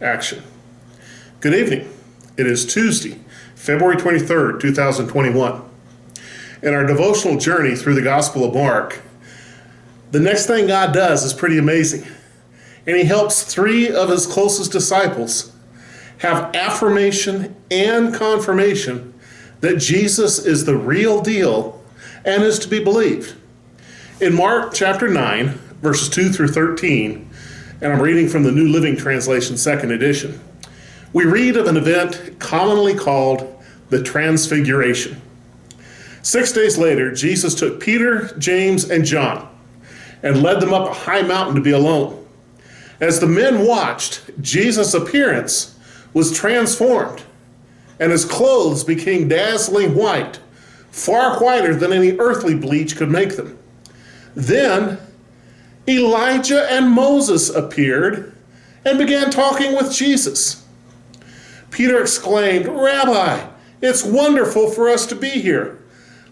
Action. Good evening. It is Tuesday, February 23rd, 2021. In our devotional journey through the Gospel of Mark, the next thing God does is pretty amazing. And he helps three of his closest disciples have affirmation and confirmation that Jesus is the real deal and is to be believed. In Mark chapter 9, verses 2 through 13, and I'm reading from the New Living Translation, second edition, we read of an event commonly called the Transfiguration. 6 days later, Jesus took Peter, James, and John and led them up a high mountain to be alone. As the men watched, Jesus' appearance was transformed, and his clothes became dazzling white, far whiter than any earthly bleach could make them. Then Elijah and Moses appeared and began talking with Jesus. Peter exclaimed, "Rabbi, it's wonderful for us to be here.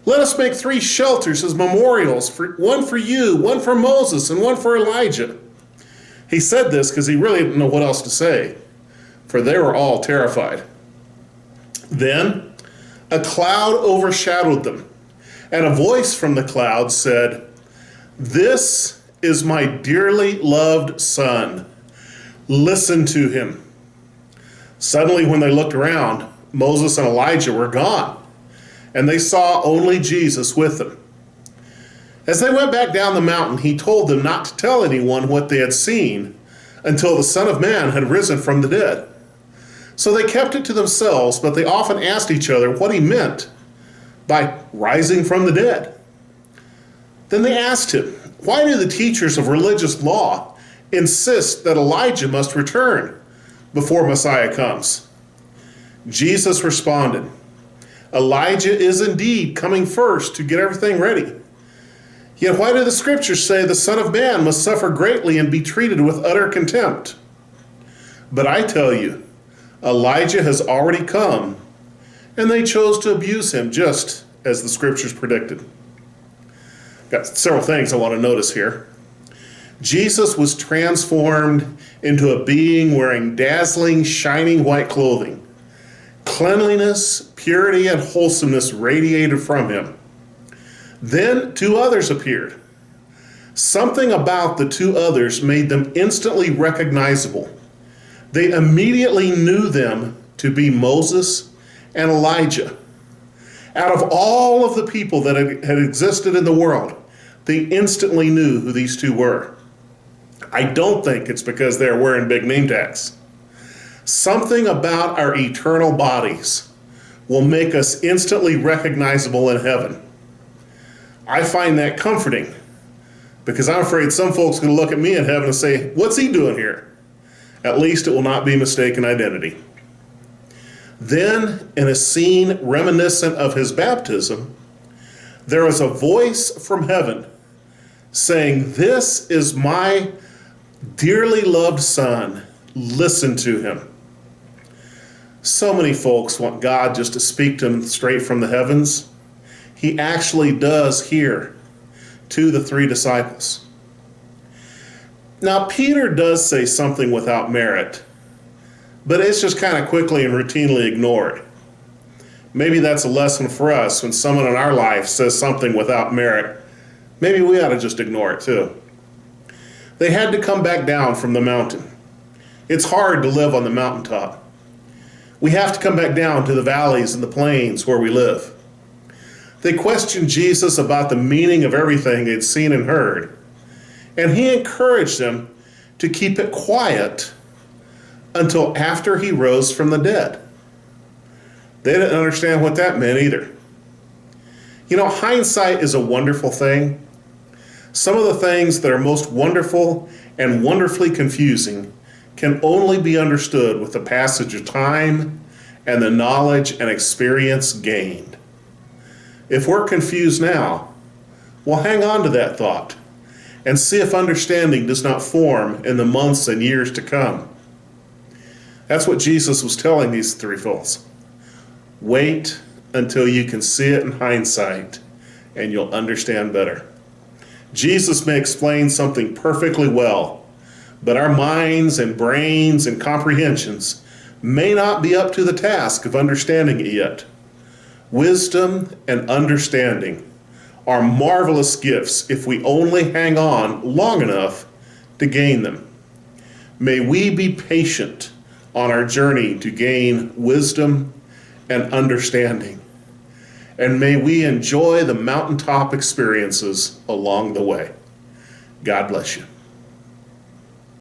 Let us make 3 shelters as memorials, one for you, one for Moses, and one for Elijah." He said this because he really didn't know what else to say, for they were all terrified. Then a cloud overshadowed them, and a voice from the cloud said, "This is my dearly loved son. Listen to him." Suddenly, when they looked around, Moses and Elijah were gone, and they saw only Jesus with them. As they went back down the mountain, he told them not to tell anyone what they had seen until the Son of Man had risen from the dead. So they kept it to themselves, but they often asked each other what he meant by rising from the dead. Then they asked him, "Why do the teachers of religious law insist that Elijah must return before Messiah comes?" Jesus responded, "Elijah is indeed coming first to get everything ready. Yet why do the scriptures say the Son of Man must suffer greatly and be treated with utter contempt? But I tell you, Elijah has already come, and they chose to abuse him just as the scriptures predicted." Got several things I want to notice here. Jesus was transformed into a being wearing dazzling, shining white clothing. Cleanliness, purity, and wholesomeness radiated from him. Then 2 others appeared. Something about the 2 others made them instantly recognizable. They immediately knew them to be Moses and Elijah. Out of all of the people that had existed in the world, they instantly knew who these 2 were. I don't think it's because they're wearing big name tags. Something about our eternal bodies will make us instantly recognizable in heaven. I find that comforting because I'm afraid some folks are going to look at me in heaven and say, "What's he doing here?" At least it will not be mistaken identity. Then, in a scene reminiscent of his baptism, there was a voice from heaven saying, "This is my dearly loved son. Listen to him." So many folks want God just to speak to them straight from the heavens. He actually does here to the 3 disciples. Now, Peter does say something without merit, but it's just kind of quickly and routinely ignored. Maybe that's a lesson for us when someone in our life says something without merit. Maybe we ought to just ignore it too. They had to come back down from the mountain. It's hard to live on the mountaintop. We have to come back down to the valleys and the plains where we live. They questioned Jesus about the meaning of everything they'd seen and heard, and he encouraged them to keep it quiet until after he rose from the dead. They didn't understand what that meant either. You know, hindsight is a wonderful thing. Some of the things that are most wonderful and wonderfully confusing can only be understood with the passage of time and the knowledge and experience gained. If we're confused now, well, hang on to that thought and see if understanding does not form in the months and years to come. That's what Jesus was telling these 3 folks. Wait until you can see it in hindsight, and you'll understand better. Jesus may explain something perfectly well, but our minds and brains and comprehensions may not be up to the task of understanding it yet. Wisdom and understanding are marvelous gifts if we only hang on long enough to gain them. May we be patient on our journey to gain wisdom and understanding. And may we enjoy the mountaintop experiences along the way. God bless you.